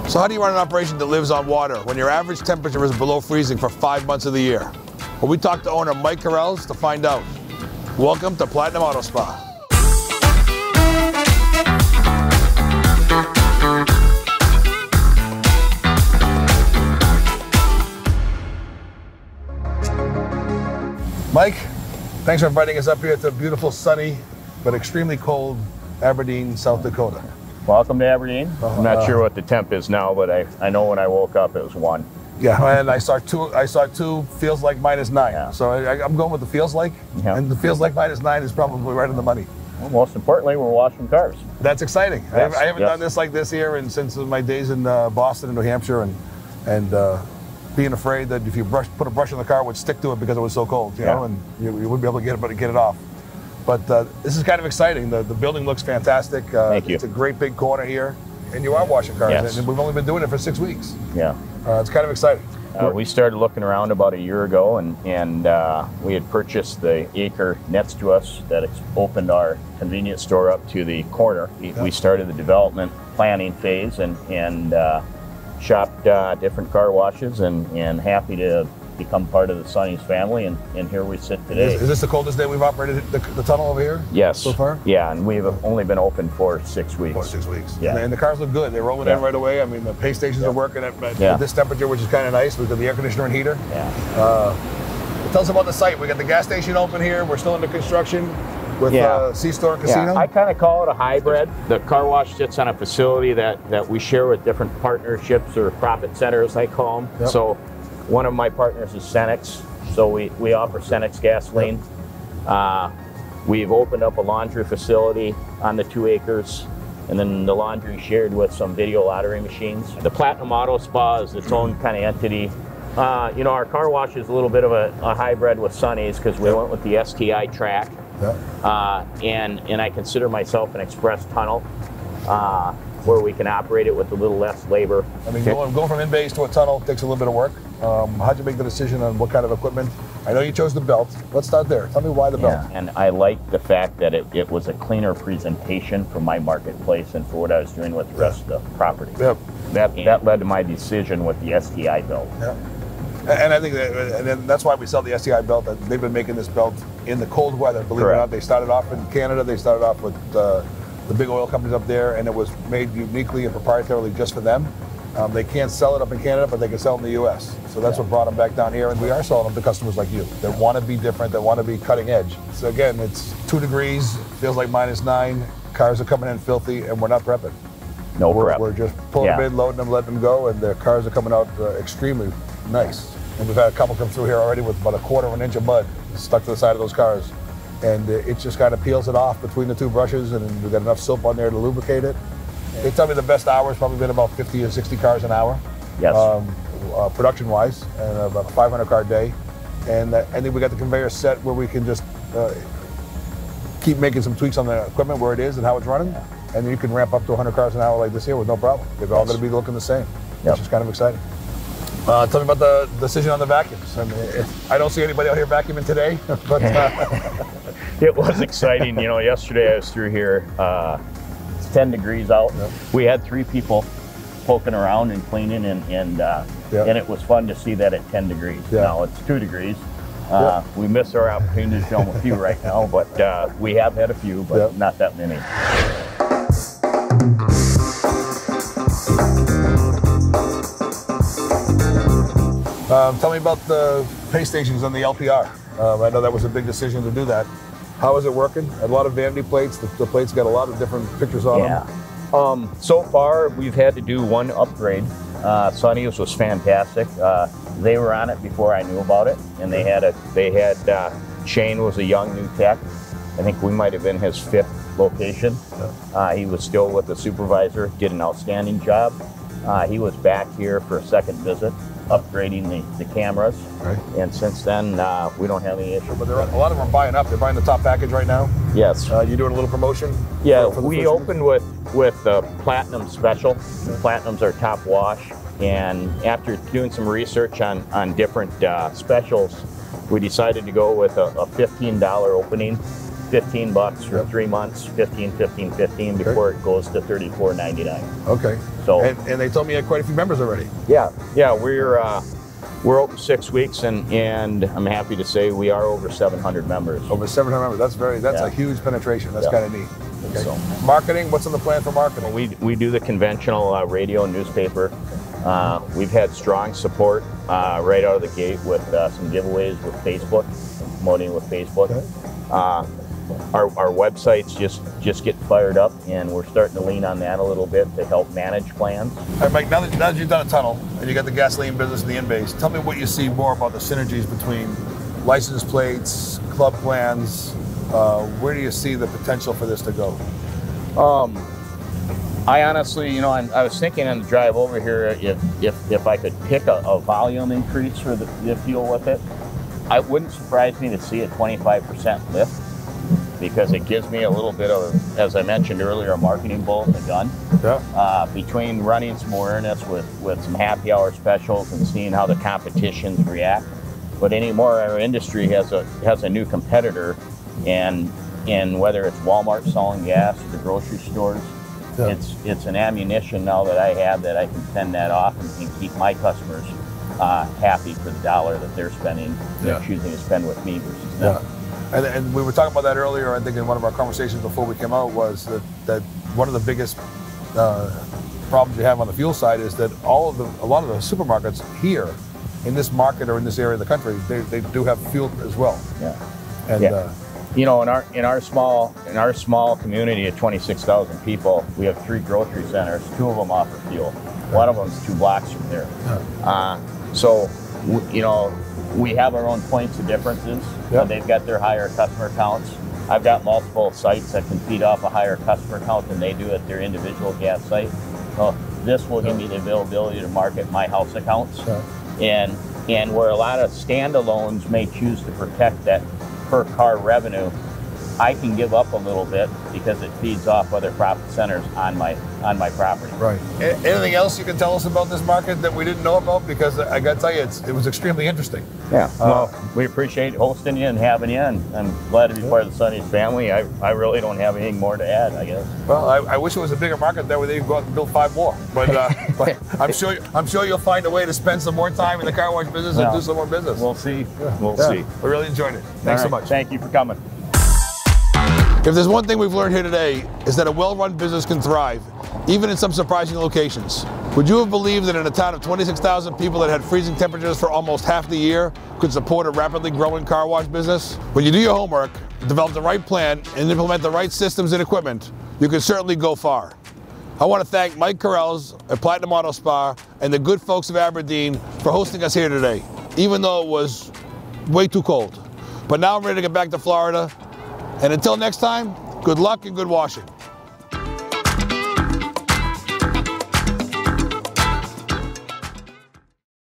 So how do you run an operation that lives on water when your average temperature is below freezing for 5 months of the year? Well, we talked to owner Mike Carrells to find out. Welcome to Platinum Auto Spa. Mike, thanks for inviting us up here to beautiful, sunny, but extremely cold Aberdeen, South Dakota. Welcome to Aberdeen. I'm not sure what the temp is now, but I know when I woke up it was 1. Yeah, and I saw two, feels like -9. Yeah. So I'm going with the feels like, and the feels like -9 is probably right on the money. Well, most importantly, we're washing cars. That's exciting. Yes, I haven't done this like this here and since my days in Boston and New Hampshire, and being afraid that if you put a brush in the car, it would stick to it because it was so cold, you know, and you wouldn't be able to get it off. But this is kind of exciting. The building looks fantastic. Thank you. It's a great big corner here, and you are washing cars, Yes. and we've only been doing it for 6 weeks. Yeah. It's kind of exciting. We started looking around about a year ago, and we had purchased the acre next to us that opened our convenience store up to the corner. We started the development planning phase and shopped different car washes, and happy to become part of the Sonny's family, and here we sit today. Is this the coldest day we've operated the tunnel over here? Yes. So far? Yeah, and we've only been open for 6 weeks. 6 weeks. Yeah. And the cars look good. They're rolling in right away. I mean, the pay stations are working at this temperature, which is kind of nice with the air conditioner and heater. Yeah. Tell us about the site. We got the gas station open here. We're still under construction with C-Store and Casino. Yeah, I kind of call it a hybrid. The car wash sits on a facility that we share with different partnerships or profit centers, I call them. Yep. So one of my partners is Cenex, so we offer Cenex gasoline. We've opened up a laundry facility on the 2 acres, and then the laundry shared with some video lottery machines. The Platinum Auto Spa is its own kind of entity. You know, our car wash is a little bit of a hybrid with Sonny's because we went with the STI track. And I consider myself an express tunnel where we can operate it with a little less labor. I mean, going from in-base to a tunnel takes a little bit of work. How'd you make the decision on what kind of equipment? I know you chose the belt. Let's start there. Tell me why the belt. And I like the fact that it was a cleaner presentation for my marketplace and for what I was doing with the rest of the property. Yep. That led to my decision with the STI belt. Yeah. And I think that's why we sell the STI belt. They've been making this belt in the cold weather. Believe it or not, they started off in Canada. They started off with the big oil companies up there, and it was made uniquely and proprietarily just for them. They can't sell it up in Canada, but they can sell it in the U.S. So that's what brought them back down here, and we are selling them to customers like you that want to be different, that want to be cutting edge. So again, it's 2 degrees, feels like -9. Cars are coming in filthy, and we're not prepping. No prep. We're just pulling them in, loading them, letting them go, and the cars are coming out extremely nice. And we've had a couple come through here already with about 1/4 of an inch of mud stuck to the side of those cars. And it just kind of peels it off between the 2 brushes, and we've got enough soap on there to lubricate it. They tell me the best hour's probably been about 50 or 60 cars an hour. Yes. Production-wise, and about a 500-car day. And I think we got the conveyor set where we can just keep making some tweaks on the equipment where it is and how it's running. And then you can ramp up to 100 cars an hour like this here with no problem. They're all going to be looking the same, which is kind of exciting. Tell me about the decision on the vacuums. I mean, I don't see anybody out here vacuuming today, but it was exciting. You know, yesterday I was through here. It's 10 degrees out. Yep. We had 3 people poking around and cleaning, and it was fun to see that at 10 degrees. Yeah. Now it's 2 degrees. We miss our opportunity to film a few right now, but we have had a few, but not that many. Tell me about the pay stations on the LPR. I know that was a big decision to do that. How is it working? A lot of vanity plates. The plates got a lot of different pictures on them. So far, we've had to do 1 upgrade. Sonny's was fantastic. They were on it before I knew about it, and they had Shane was a young new tech. I think we might have been his 5th location. He was still with the supervisor, did an outstanding job. He was back here for a 2nd visit, upgrading the cameras. Right. And since then, we don't have any issue. But a lot of them are buying up. They're buying the top package right now. Yes. You doing a little promotion? Yeah, we opened with the Platinum Special. Platinum's our top wash. And after doing some research on different specials, we decided to go with a $15 opening $15 for 3 months, 15, 15, 15 before it goes to $34.99. Okay. So and they told me you had quite a few members already. Yeah, we're open 6 weeks, and I'm happy to say we are over 700 members. Over 700 members. That's a huge penetration. That's kind of neat. Okay. So, marketing. What's on the plan for marketing? We do the conventional radio and newspaper. We've had strong support right out of the gate with some giveaways with Facebook, promoting with Facebook. Okay. Our websites just get fired up, and we're starting to lean on that a little bit to help manage plans. All right, Mike, now that you've done a tunnel and you got the gasoline business and the in-base, tell me what you see more about the synergies between license plates, club plans. Where do you see the potential for this to go? I honestly, I was thinking on the drive over here, if I could pick a volume increase for the fuel with it, it wouldn't surprise me to see a 25% lift, because it gives me a little bit of, as I mentioned earlier, a marketing bullet in the gun. Yeah. Between running some awareness with some happy hour specials and seeing how the competitions react. But anymore, our industry has a new competitor, and whether it's Walmart selling gas or the grocery stores, yeah. It's an ammunition now that I have that I can fend that off and keep my customers happy for the dollar that they're spending, they're choosing to spend with me versus them. Yeah. And we were talking about that earlier, I think in one of our conversations before we came out, was that one of the biggest problems you have on the fuel side is that a lot of the supermarkets here in this market or in this area of the country, they do have fuel as well. Yeah. And yeah. In our small community of 26,000 people, we have 3 grocery centers. 2 of them offer fuel. One of them is 2 blocks from there. Yeah. So we have our own points of differences. Yep. They've got their higher customer counts. I've got multiple sites that can feed off a higher customer count than they do at their individual gas site. So this will give me the availability to market my house accounts. Yeah. And where a lot of standalones may choose to protect that per car revenue, I can give up a little bit because it feeds off other profit centers on my property. Right. Anything else you can tell us about this market that we didn't know about? Because I got to tell you, it was extremely interesting. Yeah. Well, we appreciate hosting you and having you, and I'm glad to be part of the Sonny's family. I really don't have anything more to add, I guess. Well, I wish it was a bigger market there where they could go out and build 5 more. But I'm sure you'll find a way to spend some more time in the car wash business and do some more business. We'll see. Yeah. We'll see. We really enjoyed it. Thanks so much. Thank you for coming. If there's one thing we've learned here today, is that a well-run business can thrive, even in some surprising locations. Would you have believed that in a town of 26,000 people that had freezing temperatures for almost half the year could support a rapidly growing car wash business? When you do your homework, develop the right plan, and implement the right systems and equipment, you can certainly go far. I want to thank Mike Corrales at Platinum Auto Spa and the good folks of Aberdeen for hosting us here today, even though it was way too cold. But now I'm ready to get back to Florida. And until next time, good luck and good washing.